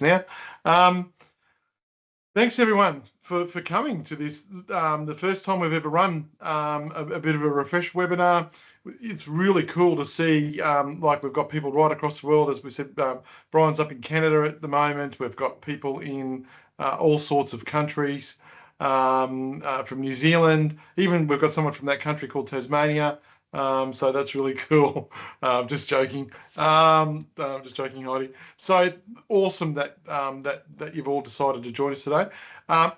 weeks now. Thanks everyone for coming to this, the first time we've ever run a bit of a refresh webinar. It's really cool to see, like we've got people right across the world. As we said, Brian's up in Canada at the moment. We've got people in all sorts of countries, from New Zealand. Even we've got someone from that country called Tasmania. So that's really cool. Just joking. Just joking, Heidi. So awesome that that you've all decided to join us today.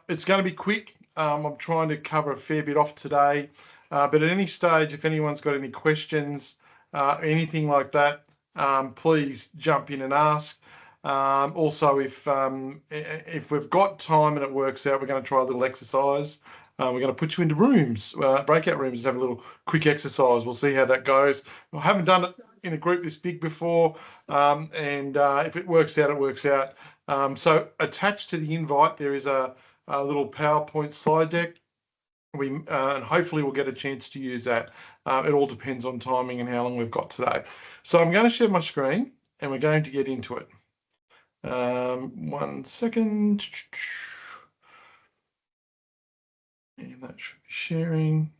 It's going to be quick. I'm trying to cover a fair bit off today, but at any stage, if anyone's got any questions, anything like that, please jump in and ask. Also, if we've got time and it works out, we're going to try a little exercise. We're going to put you into rooms, breakout rooms, and have a little quick exercise. We'll see how that goes. I haven't done it in a group this big before, and if it works out, it works out. So attached to the invite, there is a little PowerPoint slide deck. And hopefully we'll get a chance to use that. It all depends on timing and how long we've got today. So I'm going to share my screen, and we're going to get into it. 1 second. And that should be sharing.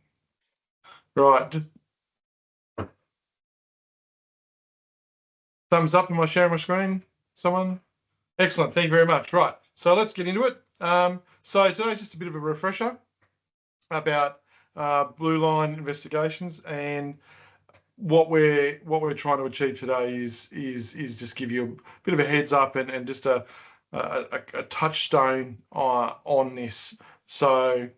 Right. Thumbs up. Am I sharing my screen? Someone? Excellent. Thank you very much. Right. So let's get into it. So today's just a bit of a refresher about Blueline investigations, and what we're trying to achieve today is just give you a bit of a heads up and just a touchstone on this. So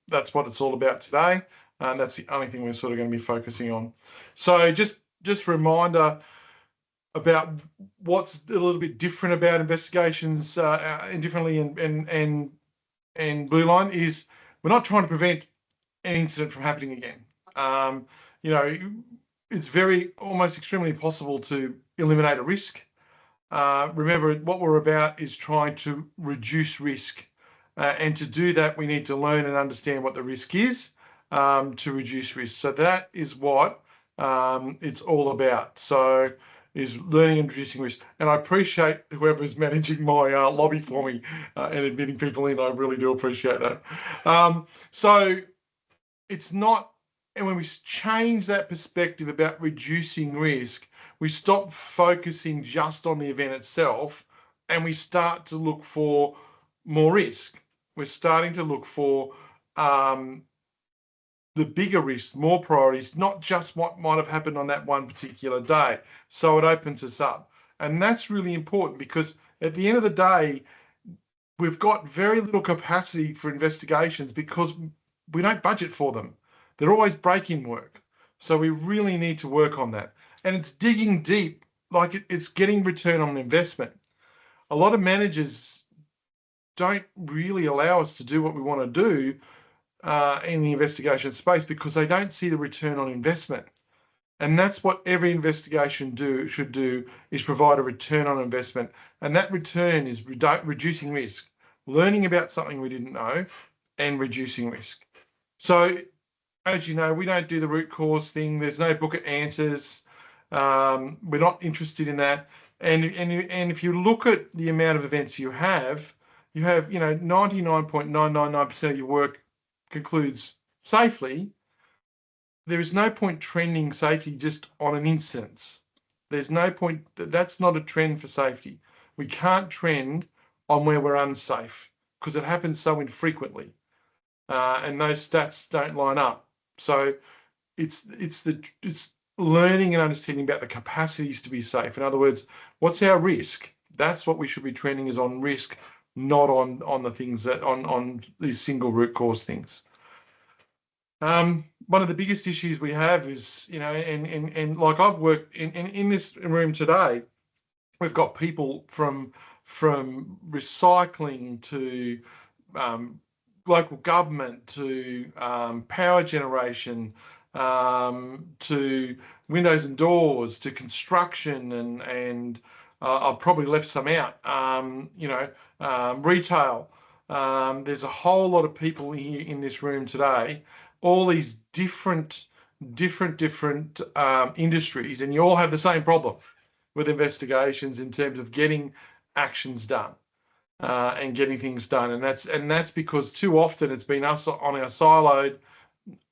that's what it's all about today, and that's the only thing we're sort of going to be focusing on. So just a reminder about what's a little bit different about investigations and differently and Blueline is we're not trying to prevent an incident from happening again. You know, it's almost extremely impossible to eliminate a risk. Remember, what we're about is trying to reduce risk. And to do that, we need to learn and understand what the risk is to reduce risk. So that is what it's all about. So is learning and reducing risk. And I appreciate whoever is managing my lobby for me and admitting people in. I really do appreciate that. So it's not, and when we change that perspective about reducing risk, we stop focusing just on the event itself, and we start to look for more risk. We're starting to look for the bigger risks, more priorities, not just what might have happened on that one particular day. So it opens us up. And that's really important, because at the end of the day, we've got very little capacity for investigations because we don't budget for them. They're always break-in work. So we really need to work on that. And it's digging deep, like it's getting return on investment. A lot of managers don't really allow us to do what we want to do in the investigation space because they don't see the return on investment. And that's what every investigation should do, is provide a return on investment. And that return is reducing risk, learning about something we didn't know, and reducing risk. So as you know, we don't do the root cause thing. There's no book of answers. We're not interested in that. And if you look at the amount of events you have, you know, 99.999% of your work concludes safely. There is no point trending safety just on an instance. There's no point. That's not a trend for safety. We can't trend on where we're unsafe because it happens so infrequently, and those stats don't line up. So it's learning and understanding about the capacities to be safe. In other words, what's our risk? That's what we should be trending, is on risk, not on the things that on these single root cause things. One of the biggest issues we have is, you know, and like I've worked in this room today, we've got people from recycling to local government to power generation to windows and doors to construction and I've probably left some out, you know, retail. There's a whole lot of people here in this room today, all these different industries, and you all have the same problem with investigations in terms of getting actions done and getting things done. And that's because too often it's been us on our siloed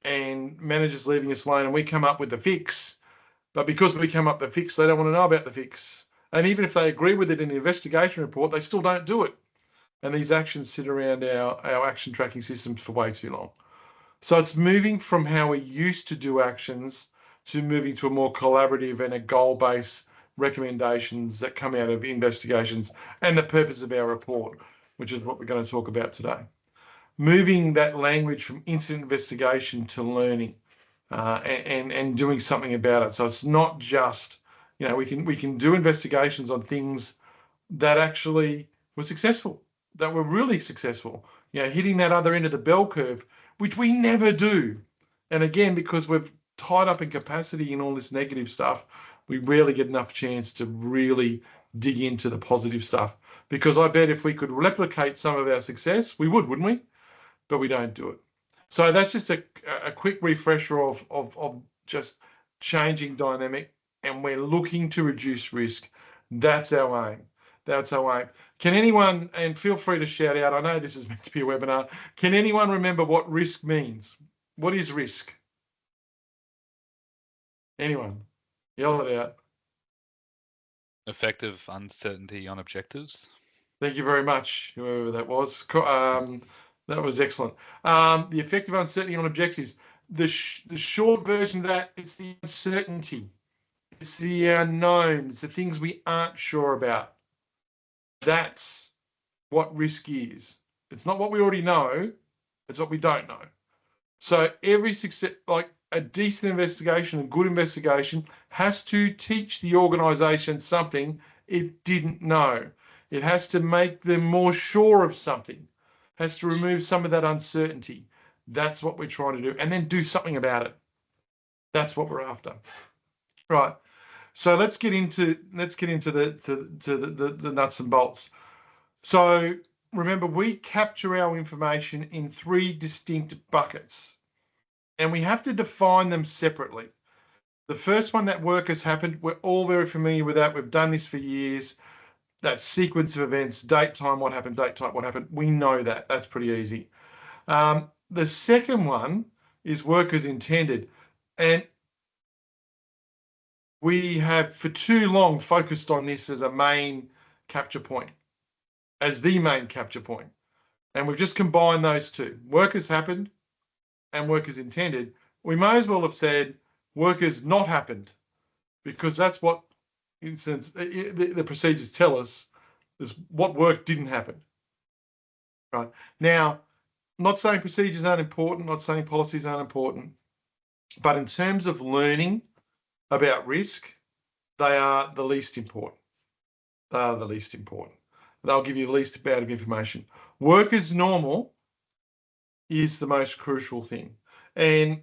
and managers leaving us alone, and we come up with the fix. But because we come up with the fix, they don't want to know about the fix. And even if they agree with it in the investigation report, they still don't do it. And these actions sit around our action tracking systems for way too long. So it's moving from how we used to do actions to moving to a more collaborative and a goal-based recommendations that come out of investigations and the purpose of our report, which is what we're going to talk about today. Moving that language from incident investigation to learning and doing something about it. So it's not just, we can do investigations on things that actually were successful, that were really successful, hitting that other end of the bell curve, which we never do. And again, because we've tied up in capacity and all this negative stuff, we rarely get enough chance to really dig into the positive stuff. Because I bet if we could replicate some of our success, we would, wouldn't we? But we don't do it. So that's just a quick refresher of just changing dynamic, and we're looking to reduce risk. That's our aim. That's our aim. Can anyone, and feel free to shout out, I know this is meant to be a webinar, can anyone remember what risk means? What is risk? Anyone? Yell it out. Effective uncertainty on objectives. Thank you very much, whoever that was. That was excellent. The effective uncertainty on objectives. The short version of that, it's the uncertainty. It's the unknown. It's the things we aren't sure about. That's what risk is. It's not what we already know. It's what we don't know. So every success, like a decent investigation, a good investigation, has to teach the organisation something it didn't know. It has to make them more sure of something. Has to remove some of that uncertainty. That's what we're trying to do, and then do something about it. That's what we're after. Right. So let's get into the nuts and bolts. So remember, we capture our information in 3 distinct buckets, and we have to define them separately. The first one, that work has happened, we're all very familiar with that. We've done this for years. That sequence of events, date, time, what happened, date, type, what happened. We know that. That's pretty easy. The second one is work as intended. And we have for too long focused on this as a main capture point, as the main capture point. And we've just combined those two. Work has happened and work as intended. We may as well have said work has not happened, because that's what instance the procedures tell us is what work didn't happen. Right. Now, not saying procedures aren't important, not saying policies aren't important, but in terms of learning about risk, they are the least important. They are the least important. They'll give you the least amount of information. Work as normal is the most crucial thing. And,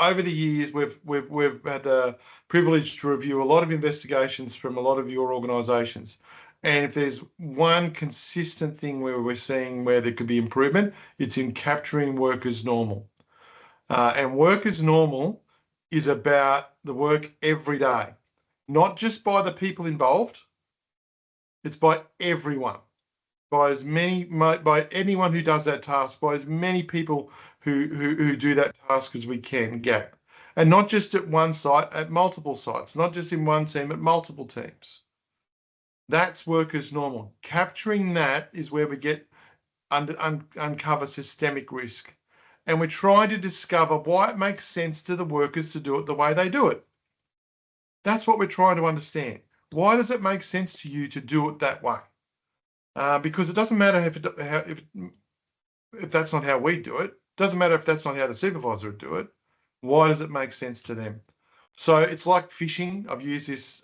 over the years, we've had the privilege to review a lot of investigations from a lot of your organisations. And if there's one consistent thing where we're seeing where there could be improvement, it's in capturing work as normal. And work as normal is about the work every day, not just by the people involved. It's by everyone, by anyone who does that task, by as many people who do that task as we can get. And not just at one site, at multiple sites, not just in one team, at multiple teams. That's work as normal. Capturing that is where we get uncover systemic risk. And we're trying to discover why it makes sense to the workers to do it the way they do it. That's what we're trying to understand. Why does it make sense to you to do it that way? Because it doesn't matter if that's not how we do it. Doesn't matter if that's not how the supervisor would do it. Why does it make sense to them? So it's like fishing. I've used this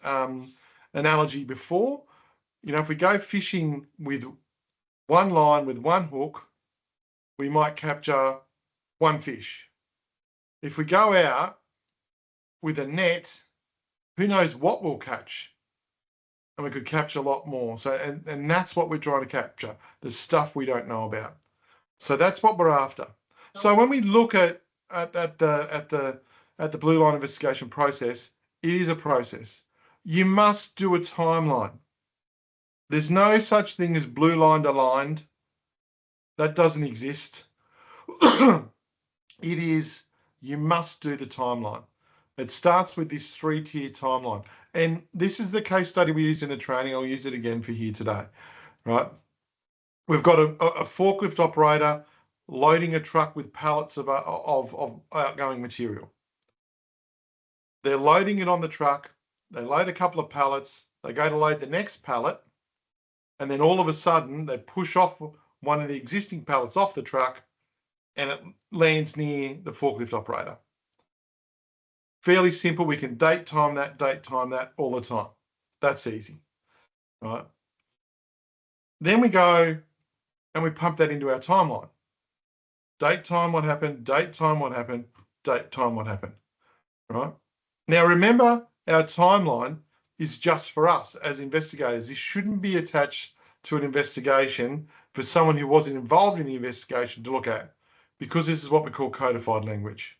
analogy before. If we go fishing with one line, with one hook, we might capture one fish. If we go out with a net, who knows what we'll catch? And we could capture a lot more. So, and that's what we're trying to capture, the stuff we don't know about. So that's what we're after. So when we look at the Blueline investigation process, it is a process. You must do a timeline. There's no such thing as blue line aligned. That doesn't exist. It is, you must do the timeline. It starts with this 3-tier timeline. And this is the case study we used in the training. I'll use it again for here today, right? We've got a forklift operator loading a truck with pallets of outgoing material. They're loading it on the truck. They load a couple of pallets. They go to load the next pallet. And then all of a sudden, they push off one of the existing pallets off the truck and it lands near the forklift operator. Fairly simple. We can date time that all the time. That's easy, right? Then we go and we pump that into our timeline. Date time what happened, date time what happened, date time what happened, right? Now remember, our timeline is just for us as investigators. This shouldn't be attached to an investigation for someone who wasn't involved in the investigation to look at, because this is what we call codified language.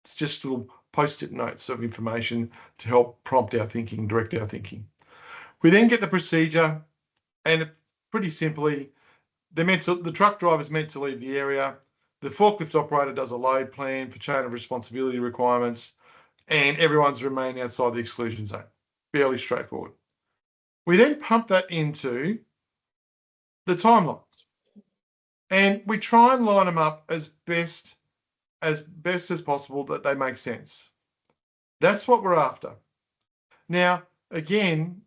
It's just little post-it notes of information to help prompt our thinking, direct our thinking. We then get the procedure, and pretty simply, the truck driver's meant to leave the area. The forklift operator does a load plan for chain of responsibility requirements, and everyone's remaining outside the exclusion zone. Fairly straightforward. We then pump that into the timeline, and we try and line them up as best as possible that they make sense. That's what we're after. Now, again,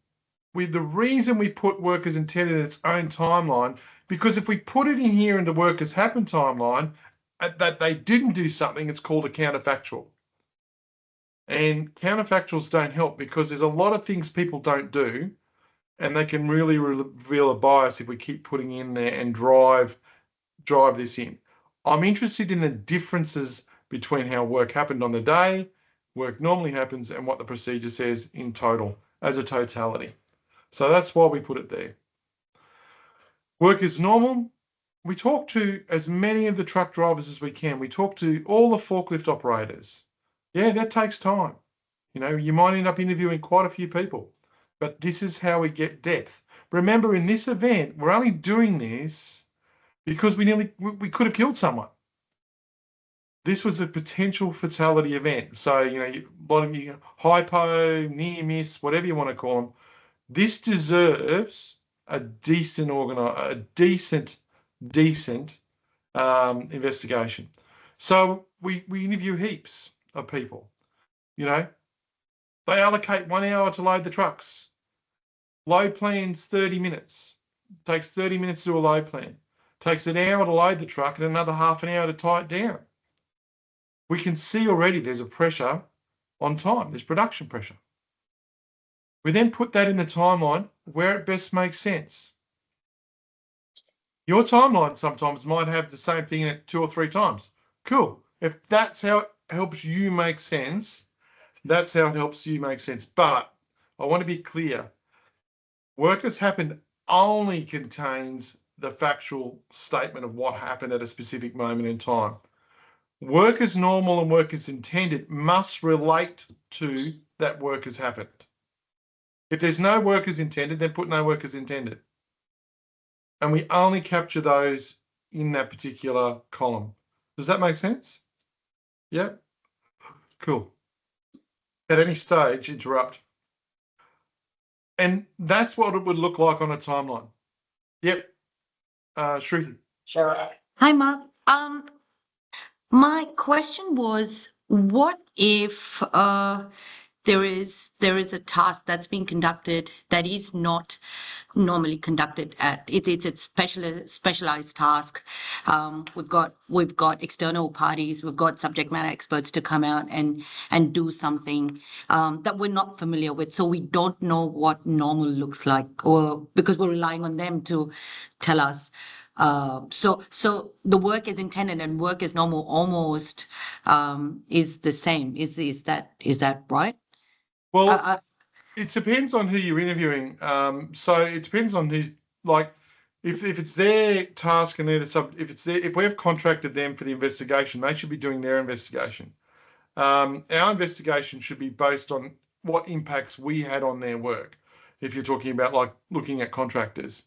with the reason we put workers intended in its own timeline, because if we put it in here in the workers happen timeline, that they didn't do something, it's called a counterfactual. And counterfactuals don't help because there's a lot of things people don't do, and they can really reveal a bias if we keep putting in there and drive this in. I'm interested in the differences between how work happened on the day, work normally happens, and what the procedure says in total, as a totality. So that's why we put it there. Work is normal. We talk to as many of the truck drivers as we can. We talk to all the forklift operators. Yeah, that takes time. You know, you might end up interviewing quite a few people, but this is how we get depth. Remember, in this event, we're only doing this because we could have killed someone. This was a potential fatality event. So, you know, a lot of you, hypo, near miss, whatever you want to call them, this deserves a decent investigation. So we interview heaps of people. You know, they allocate 1 hour to load the trucks. Load plan's 30 minutes. Takes 30 minutes to do a load plan. Takes an hour to load the truck and another half an hour to tie it down. We can see already there's a pressure on time. There's production pressure. We then put that in the timeline where it best makes sense. Your timeline sometimes might have the same thing in it 2 or 3 times. Cool. If that's how it helps you make sense, that's how it helps you make sense. But I want to be clear. Workers happen only contains the factual statement of what happened at a specific moment in time. Work as normal and work as intended must relate to that work as happened. If there's no work as intended, then put no work as intended. And we only capture those in that particular column. Does that make sense? Yeah? Cool. At any stage, interrupt. And that's what it would look like on a timeline. Yep. Shruti. Sure. Hi, Mark. My question was, what if there is a task that's being conducted that is not normally conducted at it's a specialized task. We've got external parties, we've got subject matter experts to come out and do something that we're not familiar with, so we don't know what normal looks like, or because we're relying on them to tell us. So the work is intended and work is normal almost is the same. Is that right? Well, it depends on who you're interviewing. So it depends on who's, like, if it's their task and they're if we've contracted them for the investigation, they should be doing their investigation. Our investigation should be based on what impacts we had on their work. if you're talking about like looking at contractors.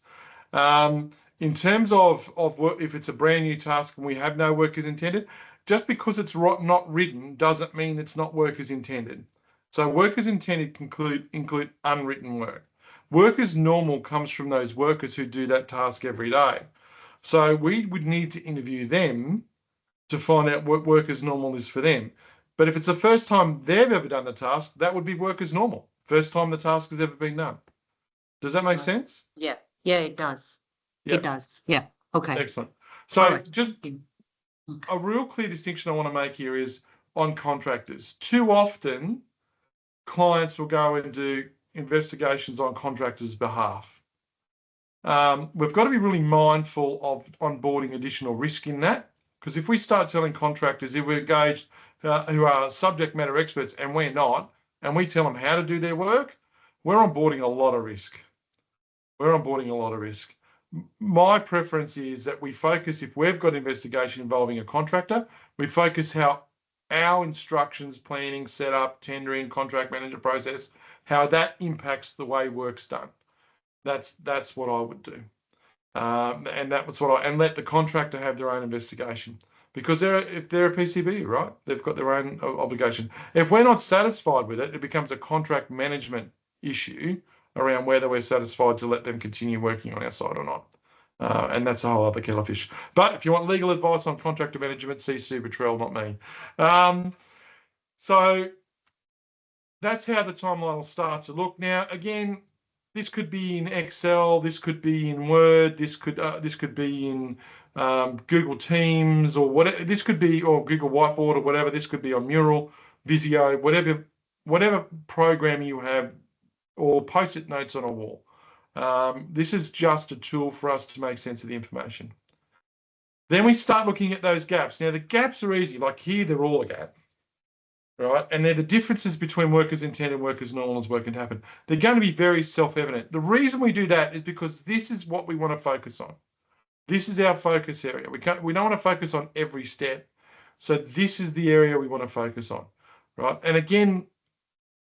In terms of work, if it's a brand new task and we have no work as intended, just because it's not written doesn't mean it's not work as intended. So work as intended include unwritten work. Work as normal comes from those workers who do that task every day. So we would need to interview them to find out what work as normal is for them. But if it's the first time they've ever done the task, that would be work as normal. First time the task has ever been done. Does that make sense? Yeah. Yeah, it does. Yeah. It does. Yeah. Okay. Excellent. So All right. just Thank you. a real clear distinction I want to make here is on contractors. Too often, clients will go and do investigations on contractors' behalf. We've got to be really mindful of onboarding additional risk in that, because if we start telling contractors, if we're engaged who are subject matter experts and we're not, and we tell them how to do their work, we're onboarding a lot of risk. We're onboarding a lot of risk. My preference is that we focus, if we've got investigation involving a contractor, we focus how our instructions, planning, setup, tendering, contract management process, how that impacts the way work's done. That's what I would do. And that was what and let the contractor have their own investigation, because if they're a PCB, right, they've got their own obligation. If we're not satisfied with it, it becomes a contract management issue around whether we're satisfied to let them continue working on our side or not. And that's a whole other kettle of fish. But if you want legal advice on contractor management, see Sue Buttrell, not me. So that's how the timeline will start to look. Now, again, this could be in Excel, this could be in Word, this could be in Google Teams or whatever. This could be, or Google Whiteboard or whatever. This could be on Mural, Visio, whatever program you have, or Post-it notes on a wall. This is just a tool for us to make sense of the information. Then we start looking at those gaps. Now the gaps are easy. Like here, they're all a gap. Right, and they're the differences between work as intended and work as normal as work can happen. They're going to be very self-evident. The reason we do that is because this is what we want to focus on. This is our focus area. We don't want to focus on every step. So this is the area we want to focus on, right? And again,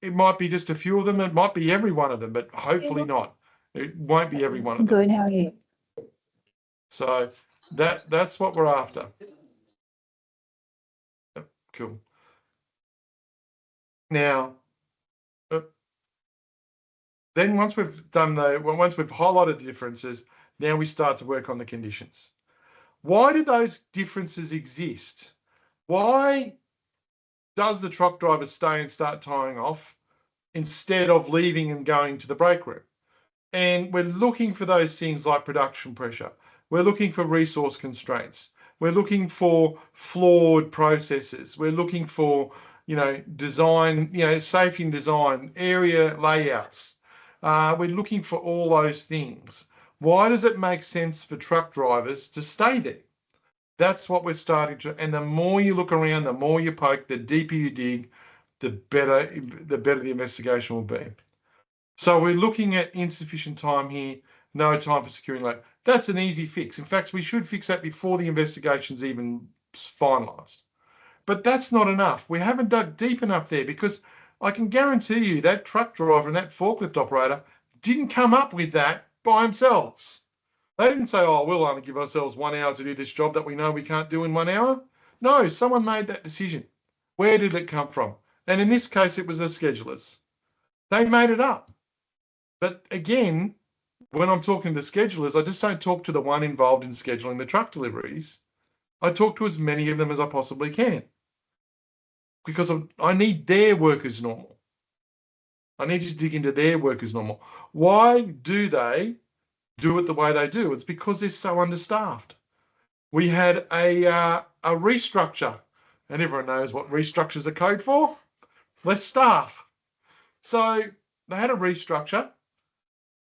it might be just a few of them. It might be every one of them, but hopefully not. It won't be every one of them. Good, how are you? So that's what we're after. Yep, cool. Now, then once we've highlighted the differences, now we start to work on the conditions. Why do those differences exist? Why does the truck driver stay and start tying off instead of leaving and going to the break room? And we're looking for those things like production pressure. We're looking for resource constraints. We're looking for flawed processes. We're looking for design, safety and design, area layouts. We're looking for all those things. Why does it make sense for truck drivers to stay there? That's what we're starting to, and the more you look around, the more you poke, the deeper you dig, the better the investigation will be. So we're looking at insufficient time here, no time for securing labor. That's an easy fix. In fact, we should fix that before the investigation's even finalised. But that's not enough. We haven't dug deep enough there, because I can guarantee you that truck driver and that forklift operator didn't come up with that by themselves. They didn't say, oh, we'll only give ourselves 1 hour to do this job that we know we can't do in 1 hour. No, someone made that decision. Where did it come from? And in this case, it was the schedulers. They made it up. But again, when I'm talking to schedulers, I just don't talk to the one involved in scheduling the truck deliveries. I talk to as many of them as I possibly can, because I need their work as normal. I need to dig into their work as normal. Why do they do it the way they do? It's because they're so understaffed. We had a restructure, and everyone knows what restructures are code for. Less staff. So they had a restructure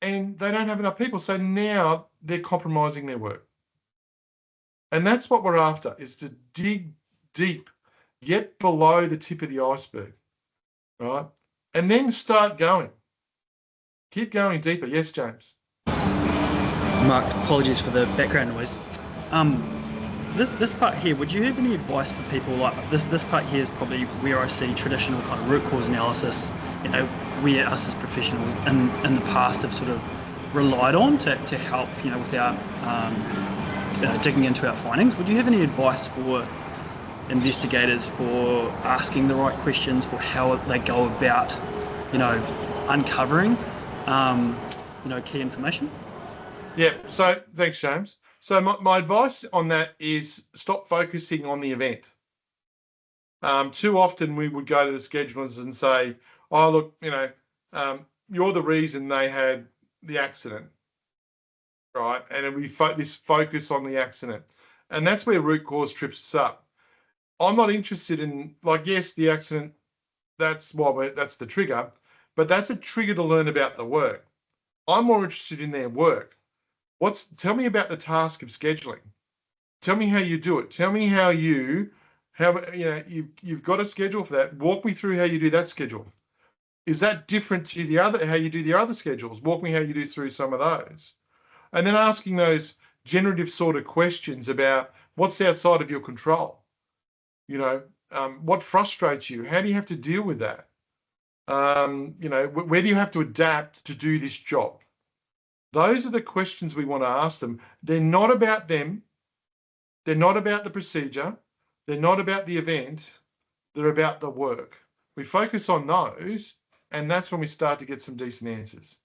and they don't have enough people. So now they're compromising their work. And that's what we're after, is to dig deep, get below the tip of the iceberg, right? And then start going. Keep going deeper. Yes, James. Mark, apologies for the background noise. This part here, would you have any advice for people? Like this part here is probably where I see traditional kind of root cause analysis, we us as professionals in the past have sort of relied on to help, with our digging into our findings. Would you have any advice for investigators for asking the right questions, for how they go about, uncovering, key information? Yeah, so thanks, James. So my advice on that is stop focusing on the event. Too often we would go to the schedulers and say, oh, look, you're the reason they had the accident, right? And we this focus on the accident. And that's where root cause trips us up. I'm not interested in, yes, the accident, that's the trigger, but that's a trigger to learn about the work. I'm more interested in their work. Tell me about the task of scheduling. Tell me how you do it. Tell me how you've got a schedule for that. Walk me through how you do that schedule. Is that different to how you do the other schedules? Walk me how you do through some of those. And then asking those generative sort of questions about what's outside of your control. What frustrates you? How do you have to deal with that? Where do you have to adapt to do this job? Those are the questions we want to ask them. They're not about them. They're not about the procedure. They're not about the event. They're about the work. We focus on those, and that's when we start to get some decent answers.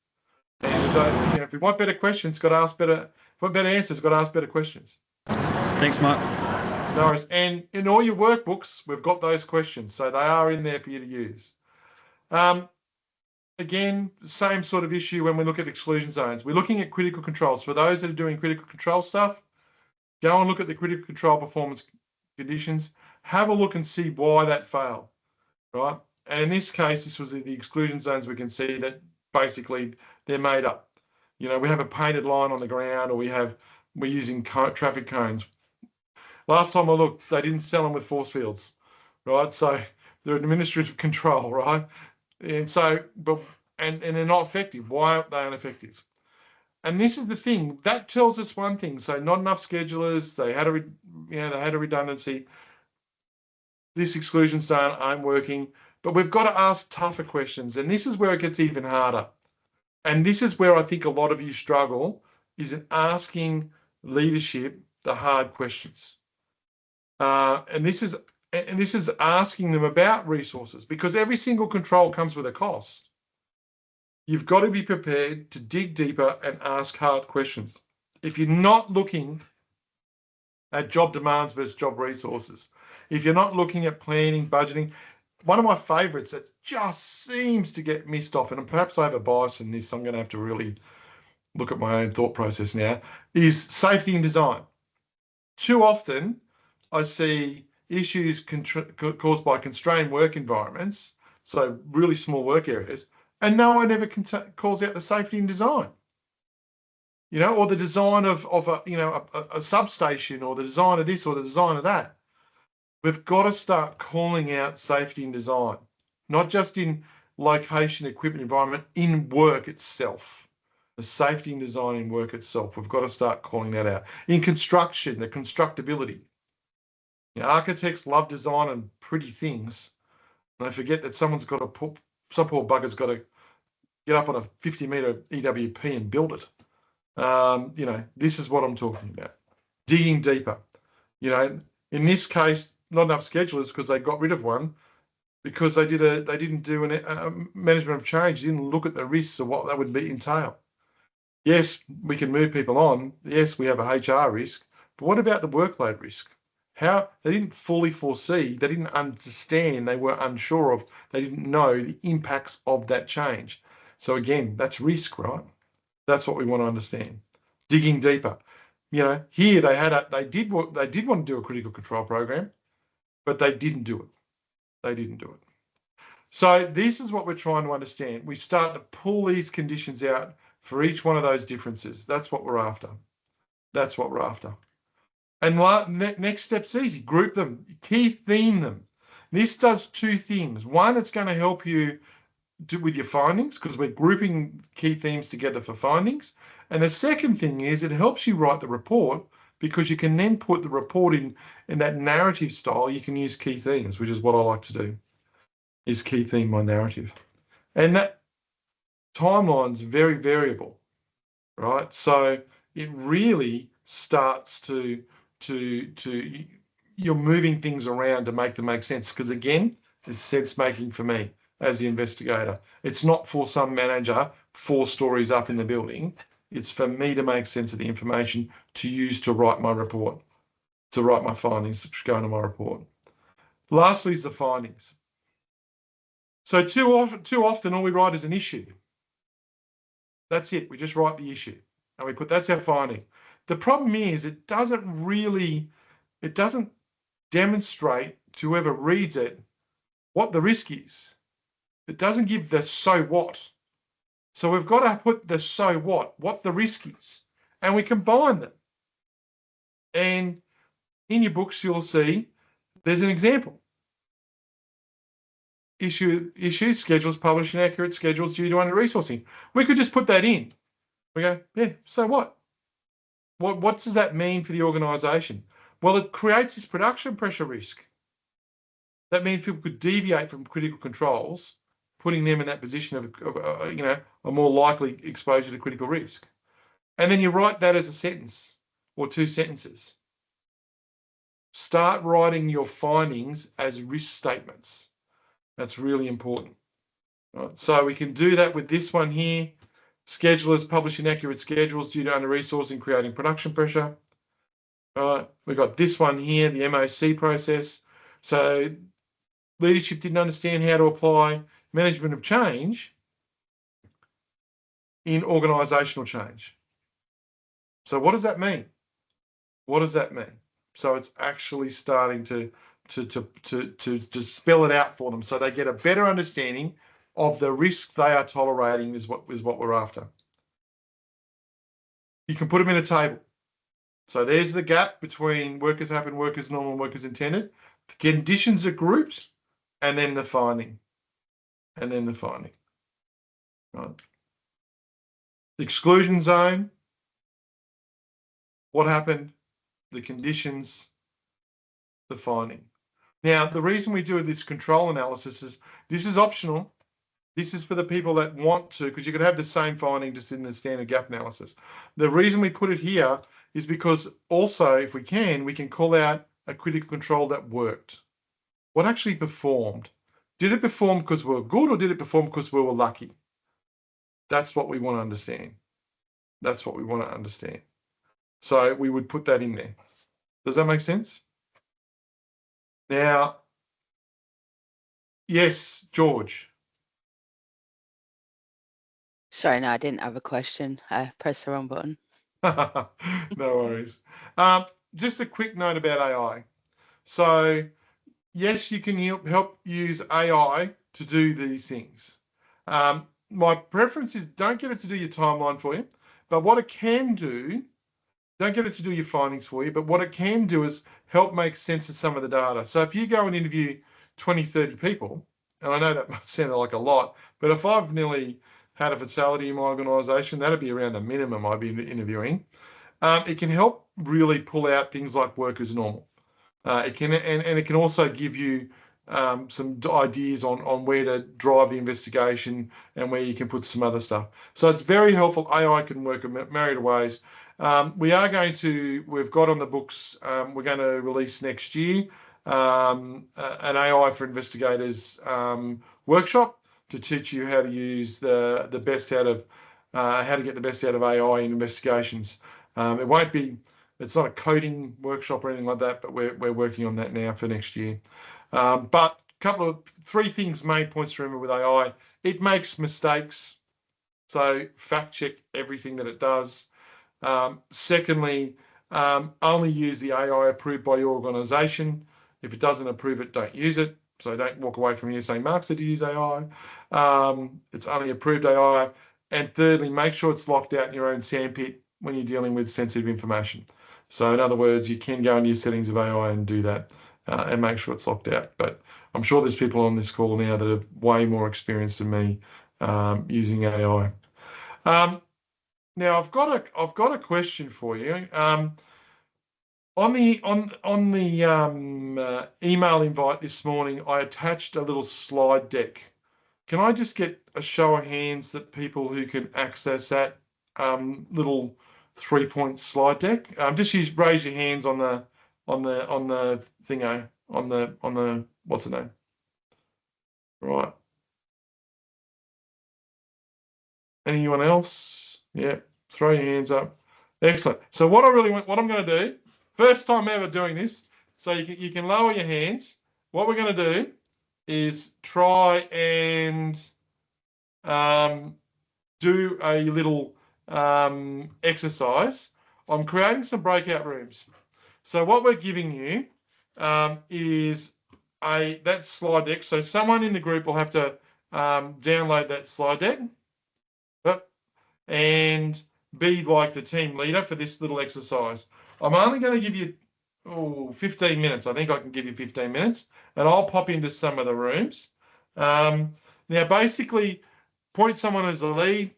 And if we want better questions, got to ask better. If we want better answers, got to ask better questions. Thanks, Mark. No worries. And in all your workbooks, we've got those questions, so they are in there for you to use. Again, same sort of issue when we look at exclusion zones. We're looking at critical controls. For those that are doing critical control stuff, go and look at the critical control performance conditions. Have a look and see why that failed, right? And in this case, this was the exclusion zones. We can see that basically they're made up. We have a painted line on the ground, or we're using traffic cones. Last time I looked, they didn't sell them with force fields, right? So they're administrative control, right? And so, and they're not effective. Why are they ineffective? And this is the thing that tells us one thing. So not enough schedulers. They had a redundancy. This exclusion zone aren't working. But we've got to ask tougher questions, and this is where it gets even harder. And this is where I think a lot of you struggle, is in asking leadership the hard questions. And this is asking them about resources, because every single control comes with a cost. You've got to be prepared to dig deeper and ask hard questions. If you're not looking at job demands versus job resources, if you're not looking at planning, budgeting, one of my favorites that just seems to get missed off, and perhaps I have a bias in this, I'm going to have to really look at my own thought process now, is safety and design. Too often, I see issues caused by constrained work environments, so really small work areas, and no one ever calls out the safety and design. Or the design of a substation, or the design of this, or the design of that. We've got to start calling out safety and design, not just in location, equipment, environment, in work itself. The safety and design in work itself, we've got to start calling that out. In construction, the constructability. Architects love design and pretty things, and they forget that some poor bugger's got to get up on a 50-metre EWP and build it. This is what I'm talking about. Digging deeper. In this case, not enough schedulers because they got rid of one, because they didn't do a management of change. They didn't look at the risks of what that would entail. Yes, we can move people on. Yes, we have a HR risk, but what about the workload risk? How they didn't fully foresee, they didn't understand, they were unsure of, they didn't know the impacts of that change. So again, that's risk, right? That's what we want to understand. Digging deeper. Here they did want to do a critical control program, but they didn't do it. They didn't do it. So this is what we're trying to understand. We start to pull these conditions out for each one of those differences. That's what we're after. That's what we're after. And next step's easy. Group them, key theme them. This does two things. One, it's going to help you with your findings, because we're grouping key themes together for findings. And the second thing is it helps you write the report, because you can then put the report in that narrative style. You can use key themes, which is what I like to do, is key theme my narrative. And timeline's very variable, right? So it really starts to you're moving things around to make them make sense. Because again, it's sense making for me as the investigator. It's not for some manager 4 stories up in the building. It's for me to make sense of the information to use to write my report, to write my findings, which go into my report. Lastly is the findings. So too often all we write is an issue. That's it. We just write the issue and we put, that's our finding. The problem is it doesn't demonstrate to whoever reads it what the risk is. It doesn't give the so what. So we've got to put the so what the risk is, and we combine them. And in your books, you'll see there's an example. Issue schedules, publish inaccurate schedules due to under-resourcing. We could just put that in. We go, yeah, so what? What does that mean for the organisation? Well, it creates this production pressure risk. That means people could deviate from critical controls, putting them in that position of a more likely exposure to critical risk. And then you write that as a sentence or 2 sentences. Start writing your findings as risk statements. That's really important. Right, so we can do that with this one here. Schedulers publish inaccurate schedules due to under-resourcing, creating production pressure. Right, we've got this one here, the MOC process. So leadership didn't understand how to apply management of change in organisational change. So what does that mean? What does that mean? So it's actually starting to spell it out for them so they get a better understanding of the risk they are tolerating is what we're after. You can put them in a table. So there's the gap between workers happen, workers normal, workers intended. The conditions are grouped, and then the finding. And then the finding. Right. The exclusion zone. What happened? The conditions, the finding. Now, the reason we do this control analysis is this is optional. This is for the people that want to, because you could have the same finding just in the standard gap analysis. The reason we put it here is because also, if we can call out a critical control that worked. What actually performed? Did it perform because we were good, or did it perform because we were lucky? That's what we want to understand. That's what we want to understand. So we would put that in there. Does that make sense? Now, yes, George. Sorry, no, I didn't have a question. I pressed the wrong button. No worries. Just a quick note about AI. So, yes, you can help use AI to do these things. My preference is don't get it to do your timeline for you, but what it can do, don't get it to do your findings for you, but what it can do is help make sense of some of the data. So if you go and interview 20, 30 people, and I know that might sound like a lot, but if I've nearly had a fatality in my organisation, that'd be around the minimum I'd be interviewing. It can help really pull out things like work as normal. It can and it can also give you some ideas on where to drive the investigation and where you can put some other stuff. So it's very helpful. AI can work in myriad ways. We've got on the books, we're going to release next year an AI for investigators workshop to teach you how to use the best out of how to get the best out of AI in investigations. It's not a coding workshop or anything like that, but we're working on that now for next year. But three things, main points to remember with AI. It makes mistakes, so fact check everything that it does. Secondly, only use the AI approved by your organisation. If it doesn't approve it, don't use it. So don't walk away from here saying, Mark said to use AI. It's only approved AI. And thirdly, make sure it's locked out in your own sandpit when you're dealing with sensitive information. So in other words, you can go into your settings of AI and do that and make sure it's locked out. But I'm sure there's people on this call now that are way more experienced than me using AI. Now I've got a question for you. On the email invite this morning, I attached a little slide deck can I just get a show of hands that people who can access that little 3-point slide deck? Just raise your hands on the thingo on the what's the name? Right. Anyone else? Yeah, throw your hands up. Excellent. So what I'm going to do, first time ever doing this, so you can lower your hands. What we're going to do is try and do a little exercise. I'm creating some breakout rooms. So what we're giving you is that slide deck. So someone in the group will have to download that slide deck and be like the team leader for this little exercise. I'm only going to give you 15 minutes. I think I can give you 15 minutes, and I'll pop into some of the rooms. Now, basically, point someone as a lead.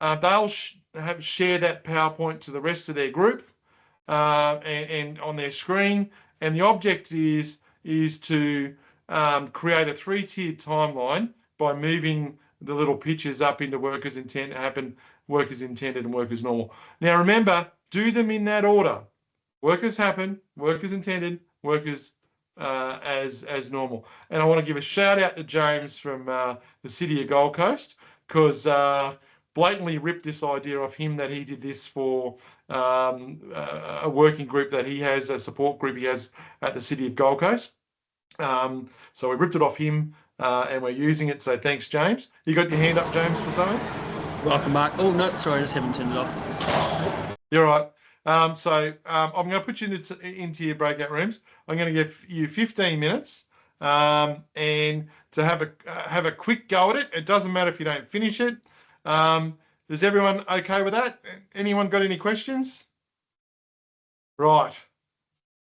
They'll share that PowerPoint to the rest of their group and on their screen. And the object is to create a 3-tiered timeline by moving the little pictures up into workers intent happen, workers intended, and workers normal. Now remember, do them in that order. Workers happen, workers intended, workers as normal. And I want to give a shout out to James from the City of Gold Coast, because blatantly ripped this idea off him that he did this for a working group that he has, a support group he has at the City of Gold Coast. So we ripped it off him and we're using it. So thanks, James. You got your hand up, James, for something? Welcome, Mark. Oh, no, sorry, I just haven't turned it off. You're right. I'm going to put you into your breakout rooms. I'm going to give you 15 minutes and to have a quick go at it. It doesn't matter if you don't finish it. Is everyone okay with that? Anyone got any questions? Right.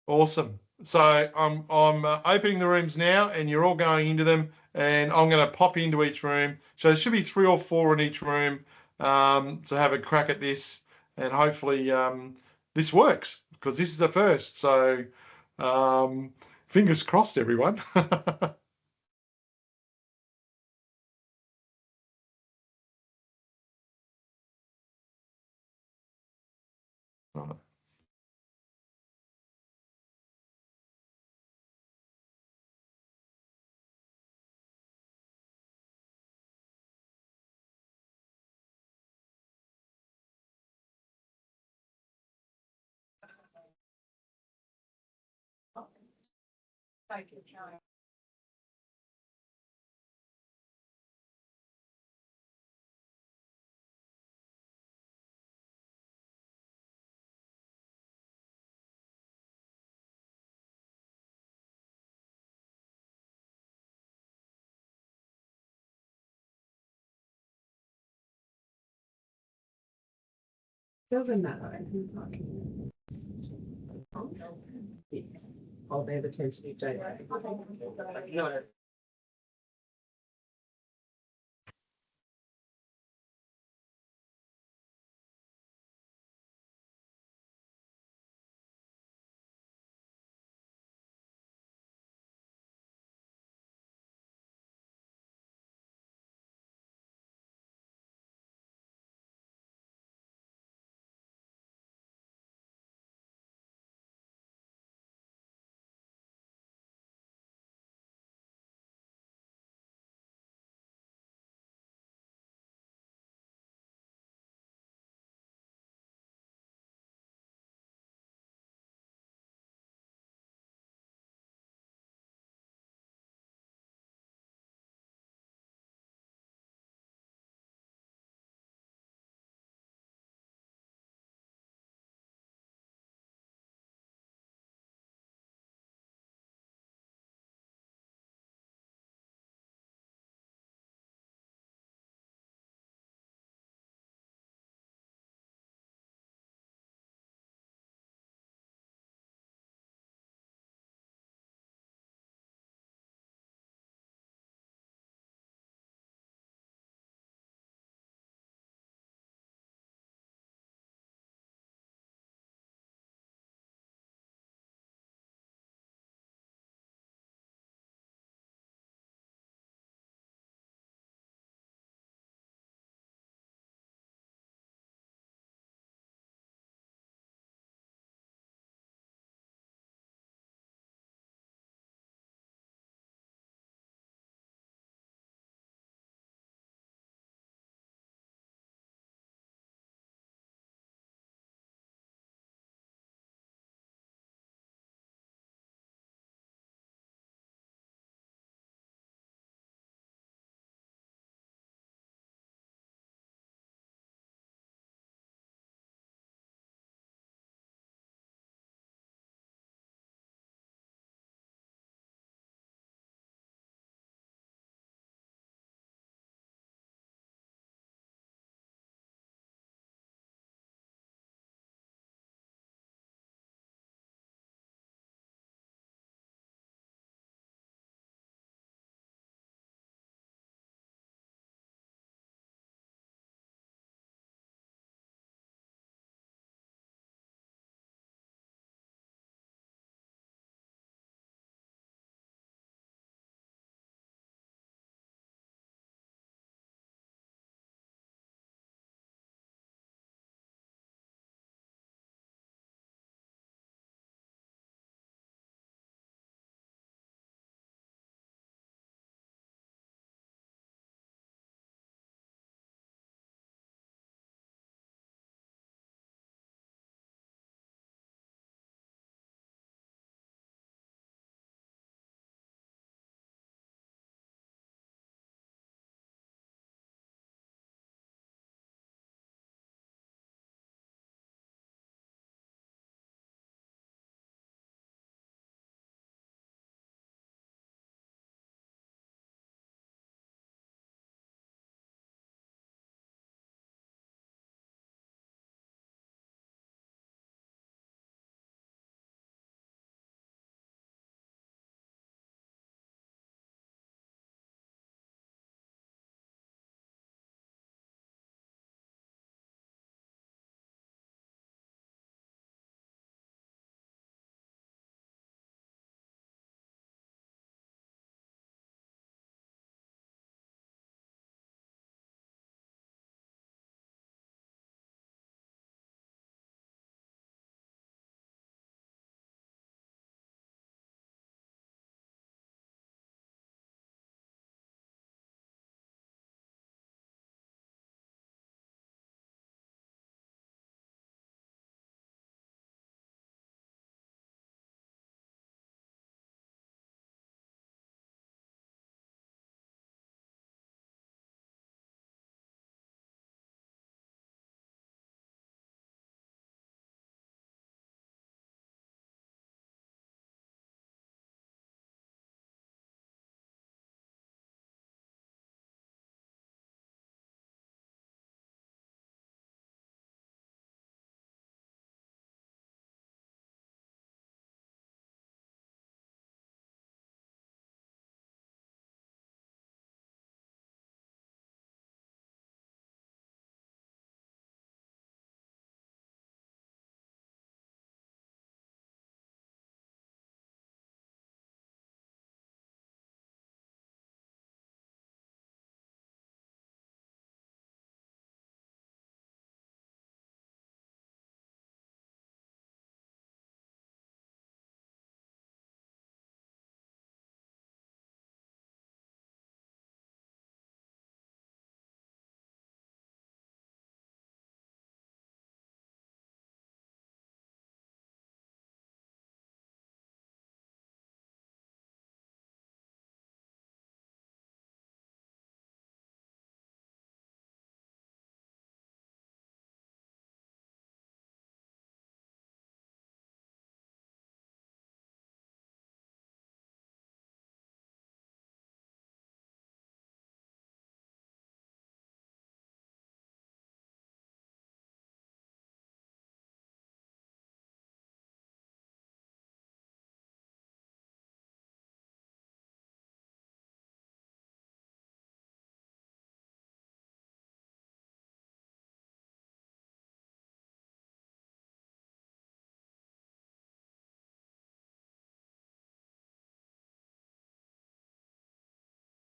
Awesome. So I'm opening the rooms now, and you're all going into them, and I'm going to pop into each room. So there should be 3 or 4 in each room to have a crack at this, and hopefully this works, because this is the first. So fingers crossed, everyone. Right. Thank you. Doesn't matter. Oh, they have a tentative date. No.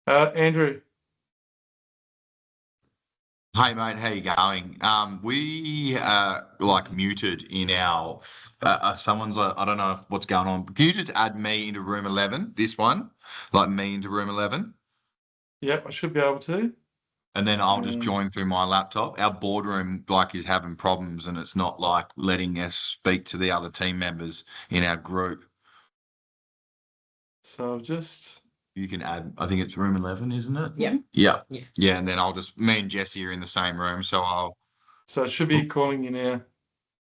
Andrew. Hey mate, how you going? We like muted in our someone's like, I don't know what's going on. Can you just add me into room 11? This one, like me into room 11, Yep, I should be able to. and then I'll just Um, join through my laptop. Our boardroom like is having problems, and it's not like letting us speak to the other team members in our group. So I've just. You can add. I think it's room 11, isn't it? Yeah. Yeah. Yeah. Yeah, and then I'll just me and Jesse are in the same room, so I'll. So it should be calling you now.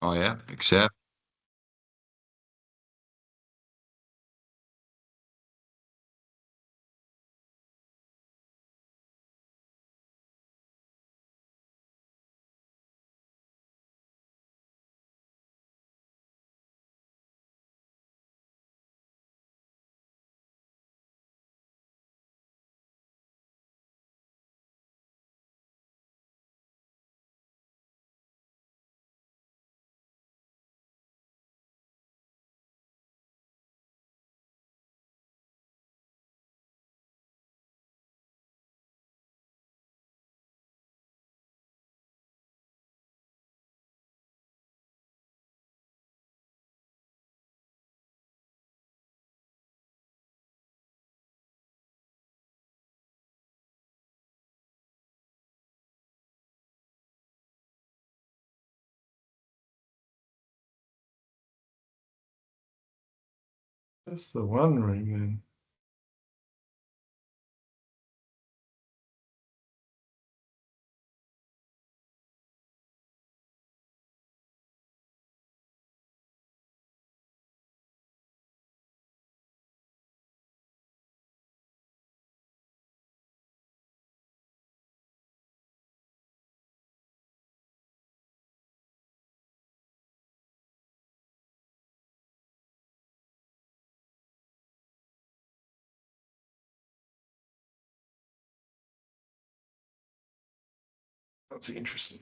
Oh yeah, accept. That's the one room then. That's interesting.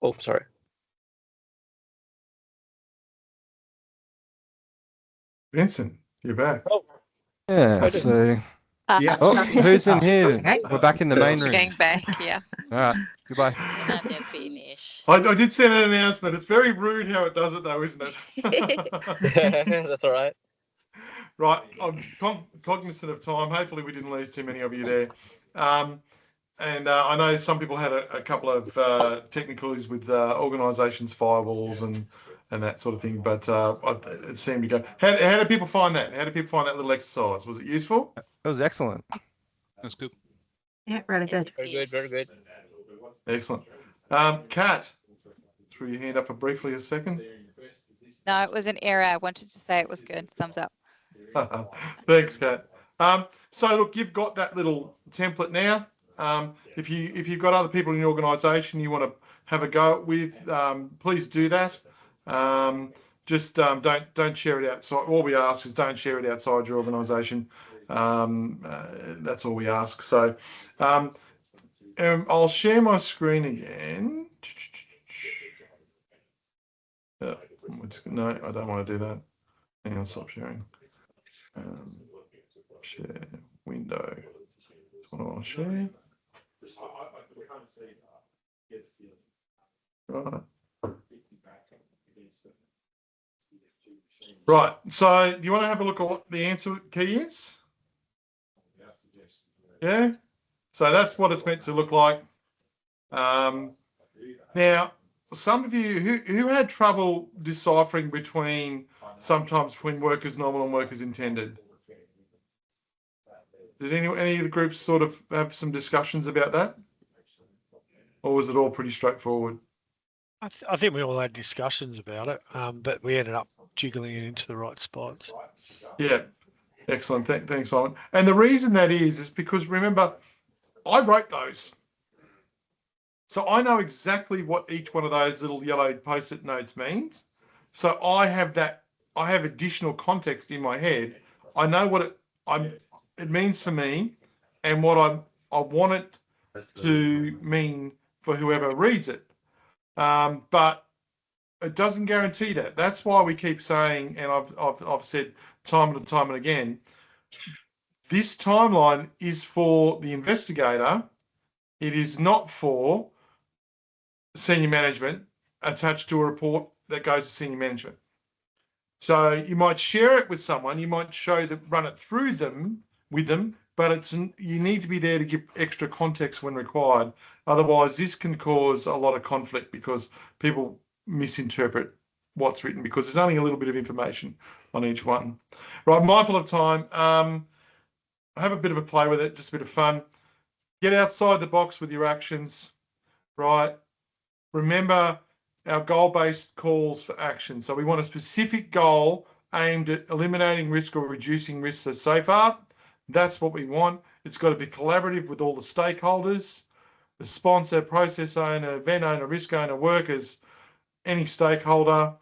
Oh, sorry. Vincent, you're back. Oh, Yeah, I didn't- so Yeah. oh, who's in here? Okay. We're back in the main We're room. getting back, yeah. All right, goodbye. And they're finished. I did send an announcement. It's very rude how it does it, though, isn't it? That's all right. Right, I'm cognizant of time. Hopefully, we didn't lose too many of you there. And I know some people had a couple of technicalities with organisations, firewalls, and that sort of thing. But it seemed to go. How did people find that? How did people find that little exercise? Was it useful? That was excellent. That's good. Yeah, really good. Very good, very good. Excellent. Kat, threw your hand up for briefly a second. No, it was an error. I wanted to say it was good. Thumbs up. Thanks, Kat. So look, you've got that little template now. If you've got other people in your organisation you want to have a go with, please do that. Just don't share it outside. All we ask is don't share it outside your organisation. That's all we ask. So I'll share my screen again. No, I don't want to do that. Hang on, stop sharing. Share window. That's what I want to share. Right. Right. So do you want to have a look at what the answer key is? Yeah. So that's what it's meant to look like. Now, some of you who had trouble deciphering sometimes between workers normal and workers intended. Did any of the groups sort of have some discussions about that? Or was it all pretty straightforward? I think we all had discussions about it, but we ended up jiggling it into the right spots. Yeah, excellent. Thanks, Simon. And the reason that is because remember, I wrote those. So I know exactly what each one of those little yellow post-it notes means. So I have additional context in my head. I know what it means for me and what I want it to mean for whoever reads it. But it doesn't guarantee that. That's why we keep saying, and I've said time and time and again, this timeline is for the investigator. It is not for senior management attached to a report that goes to senior management. So you might share it with someone, you might run it through them with them, but you need to be there to give extra context when required. Otherwise, this can cause a lot of conflict because people misinterpret what's written because there's only a little bit of information on each one. Right, mindful of time. Have a bit of a play with it, just a bit of fun. Get outside the box with your actions, right? Remember our goal-based calls for action. So we want a specific goal aimed at eliminating risk or reducing risks so far. That's what we want. It's got to be collaborative with all the stakeholders, the sponsor, process owner, event owner, risk owner, workers, any stakeholder.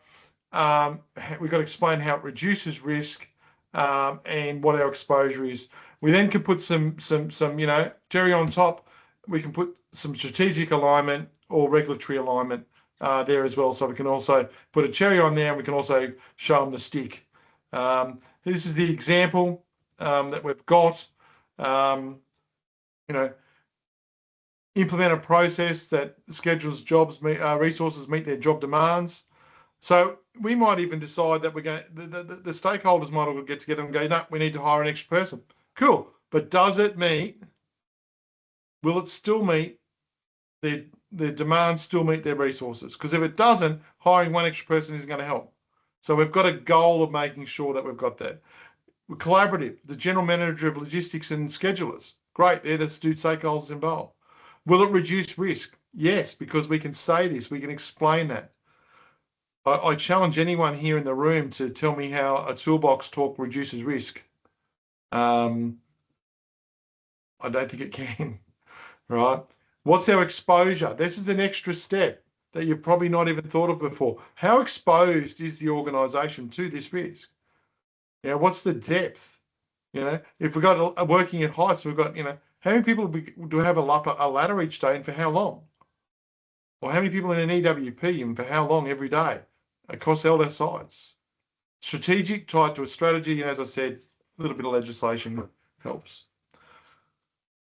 We've got to explain how it reduces risk and what our exposure is. We then can put some cherry on top. We can put some strategic alignment or regulatory alignment there as well. So we can also put a cherry on there and we can also show them the stick. This is the example that we've got. Implement a process that schedules resources meet their job demands. So we might even decide that we're going. The stakeholders might all get together and go, no, we need to hire an extra person. Cool, but does it meet? Will it still meet their demands? Still meet their resources? Because if it doesn't, hiring one extra person isn't going to help. So we've got a goal of making sure that we've got that. We're collaborative. The general manager of logistics and schedulers. Great, they're the stakeholders involved. Will it reduce risk? Yes, because we can say this, we can explain that. I challenge anyone here in the room to tell me how a toolbox talk reduces risk. I don't think it can, right? What's our exposure? This is an extra step that you've probably not even thought of before. How exposed is the organisation to this risk? What's the depth? If we've got working at heights, we've got, how many people do have a ladder each day and for how long? Or how many people in an EWP and for how long every day across all their sites? Strategic, tied to a strategy, and as I said, a little bit of legislation helps.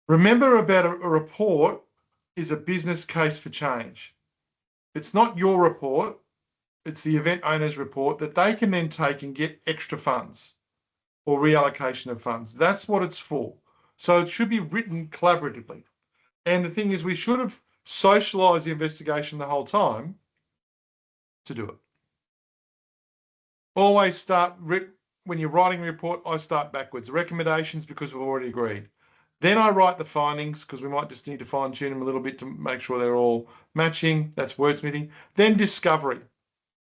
Remember about a report is a business case for change. It's not your report, it's the event owner's report that they can then take and get extra funds or reallocation of funds. That's what it's for. So it should be written collaboratively. And the thing is, we should have socialised the investigation the whole time to do it. Always start, when you're writing a report, I start backwards. Recommendations, because we've already agreed. Then I write the findings, because we might just need to fine tune them a little bit to make sure they're all matching. That's wordsmithing. Then discovery.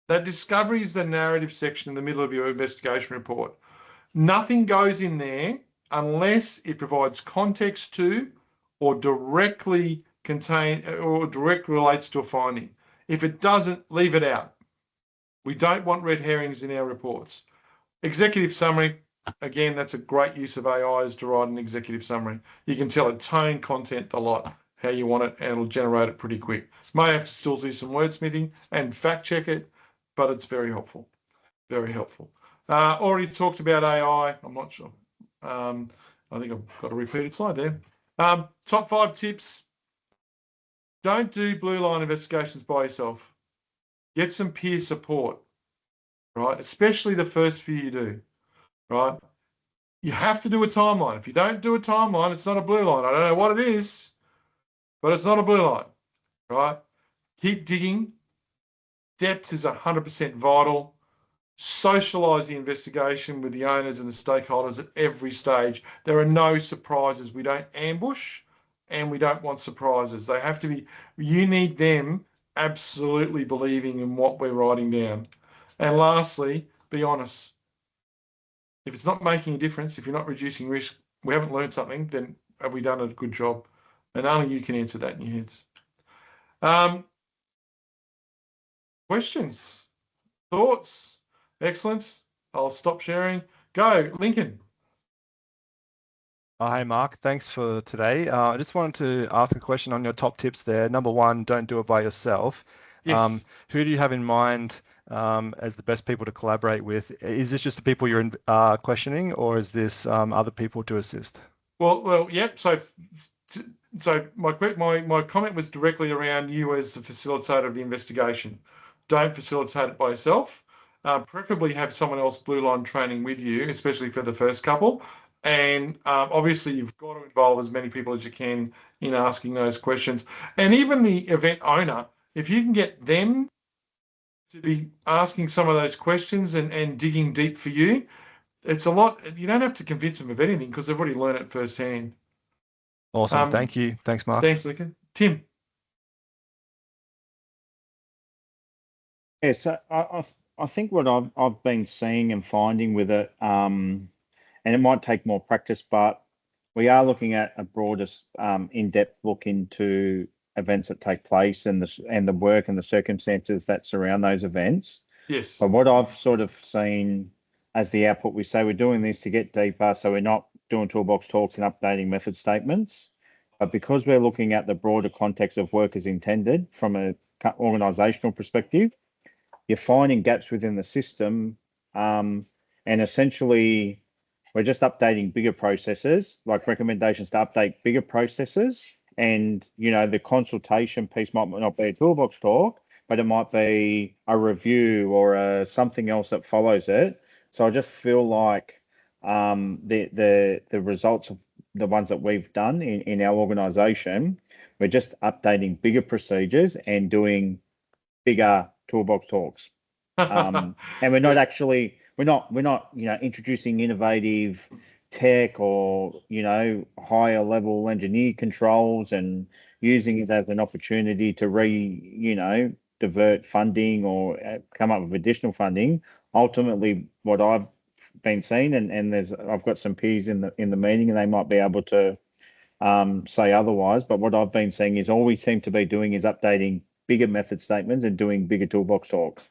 That discovery is the narrative section in the middle of your investigation report. Nothing goes in there unless it provides context to or directly relates to a finding. If it doesn't, leave it out. We don't want red herrings in our reports. Executive summary, again, that's a great use of AI is to write an executive summary. You can tell it tone, content, a lot, how you want it, and it'll generate it pretty quick. May have to still do some wordsmithing and fact check it, but it's very helpful. Very helpful. Already talked about AI. I'm not sure. I think I've got a repeated slide there. Top 5 tips. Don't do Blueline investigations by yourself. Get some peer support, right? Especially the first few you do, right? You have to do a timeline. If you don't do a timeline, it's not a Blueline. I don't know what it is, but it's not a Blueline, right? Keep digging. Depth is 100% vital. Socialise the investigation with the owners and the stakeholders at every stage. There are no surprises. We don't ambush and we don't want surprises. They have to be, you need them absolutely believing in what we're writing down. And lastly, be honest. If it's not making a difference, if you're not reducing risk, we haven't learned something, then have we done a good job? And only you can answer that in your heads. Questions? Thoughts? Excellent. I'll stop sharing. Go, Lincoln. Oh, hey, Mark. Thanks for today. I just wanted to ask a question on your top tips there. Number 1, don't do it by yourself. Yes. Who do you have in mind as the best people to collaborate with? Is this just the people you're questioning, or is this other people to assist? Well, yep. So my comment was directly around you as the facilitator of the investigation. Don't facilitate it by yourself. Preferably have someone else Blueline training with you, especially for the first couple. And obviously, you've got to involve as many people as you can in asking those questions. And even the event owner, if you can get them to be asking some of those questions and digging deep for you, it's a lot. You don't have to convince them of anything because they've already learned it firsthand. Awesome. Thank you. Thanks, Mark. Thanks, Lincoln. Tim. Yeah, so I think what I've been seeing and finding with it, and it might take more practice, but we are looking at a broader, in-depth look into events that take place and the work and the circumstances that surround those events. Yes. But what I've sort of seen as the output, we say we're doing this to get deeper, so we're not doing toolbox talks and updating method statements. But because we're looking at the broader context of work as intended from an organisational perspective, you're finding gaps within the system, and essentially we're just updating bigger processes, like recommendations to update bigger processes. And, the consultation piece might not be a toolbox talk, but it might be a review or something else that follows it. So I just feel like the results of the ones that we've done in our organisation, we're just updating bigger procedures and doing bigger toolbox talks. And we're not actually, we're not introducing innovative tech or, higher level engineer controls and using it as an opportunity to divert funding or come up with additional funding. Ultimately, what I've been seeing, and I've got some peers in the meeting, and they might be able to say otherwise. But what I've been seeing is all we seem to be doing is updating bigger method statements and doing bigger toolbox talks.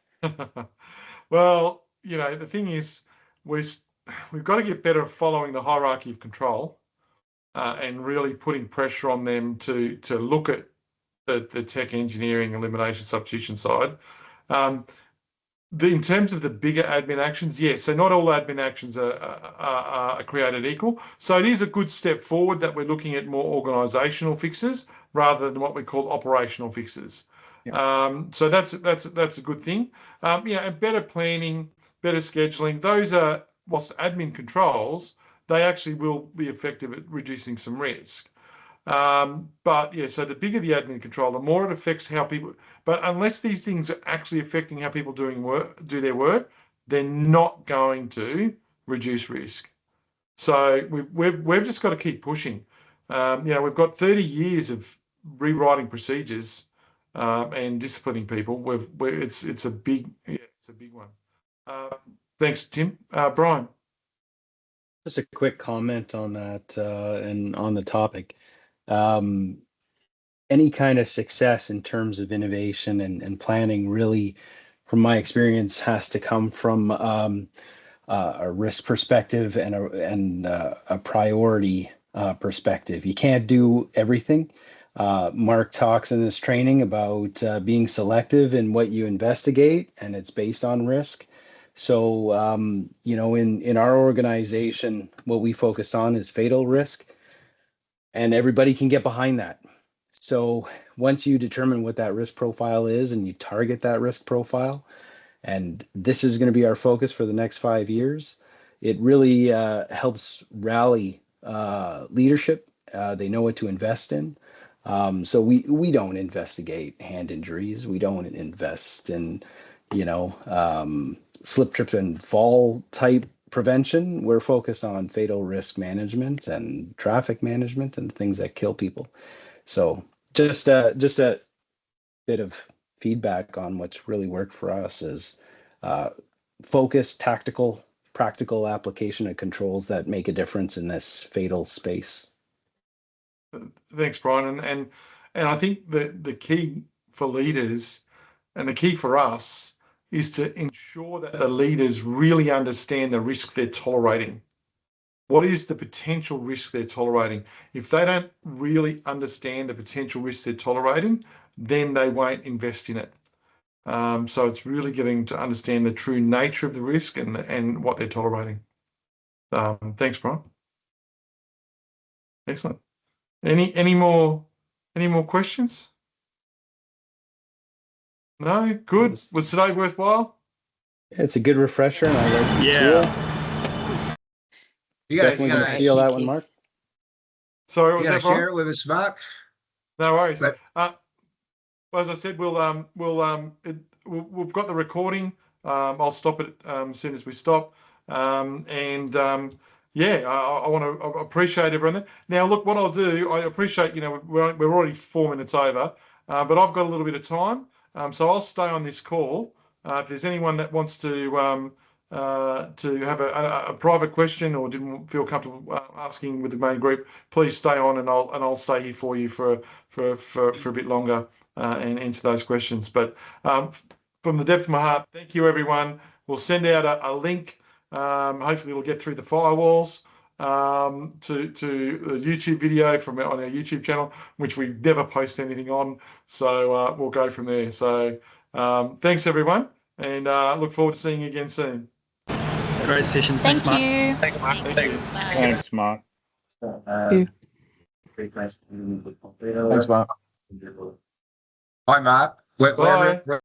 Well, the thing is, we've got to get better at following the hierarchy of control and really putting pressure on them to look at the tech engineering, elimination, substitution side. In terms of the bigger admin actions, yes. So not all admin actions are created equal. So it is a good step forward that we're looking at more organisational fixes rather than what we call operational fixes. So that's a good thing. And better planning, better scheduling. Those are, whilst admin controls, they actually will be effective at reducing some risk. But yeah, so the bigger the admin control, the more it affects how people. But unless these things are actually affecting how people do their work, they're not going to reduce risk. So we've just got to keep pushing. We've got 30 years of rewriting procedures and disciplining people. It's a big one. Thanks, Tim. Brian. Just a quick comment on that and on the topic. Any kind of success in terms of innovation and planning really, from my experience, has to come from a risk perspective and a priority perspective. You can't do everything. Mark talks in this training about being selective in what you investigate, and it's based on risk. So, in our organization, what we focus on is fatal risk, and everybody can get behind that. So once you determine what that risk profile is and you target that risk profile, and this is going to be our focus for the next 5 years, it really helps rally leadership. They know what to invest in. So we don't investigate hand injuries. We don't invest in, slip, trip, and fall type prevention. We're focused on fatal risk management and traffic management and things that kill people. So just a bit of feedback on what's really worked for us is focused, tactical, practical application of controls that make a difference in this fatal space. Thanks, Brian. And I think the key for leaders and the key for us is to ensure that the leaders really understand the risk they're tolerating. What is the potential risk they're tolerating? If they don't really understand the potential risk they're tolerating, then they won't invest in it. So it's really getting to understand the true nature of the risk and what they're tolerating. Thanks, Brian. Excellent. Any more questions? No? Good. Was today worthwhile? It's a good refresher, and I like the tool. You Definitely going to steal that one, Mark. Sorry, what was that, Brian? Share it with us, Mark. No worries. Well, as I said, we've got the recording. I'll stop it as soon as we stop. I want to appreciate everyone there. Now, look, what I'll do, I appreciate, we're already 4 minutes over, but I've got a little bit of time. So I'll stay on this call. If there's anyone that wants to have a private question or didn't feel comfortable asking with the main group, please stay on, and I'll stay here for you for a bit longer and answer those questions. But from the depth of my heart, thank you, everyone. We'll send out a link. Hopefully, we'll get through the firewalls to the YouTube video on our YouTube channel, which we never post anything on. So we'll go from there. So thanks, everyone, and look forward to seeing you again soon. Great session. Thank Thanks, Mark. you. Thank you, Mark. Thanks, Mark. Thanks, Mark. Hi, Mark. Bye.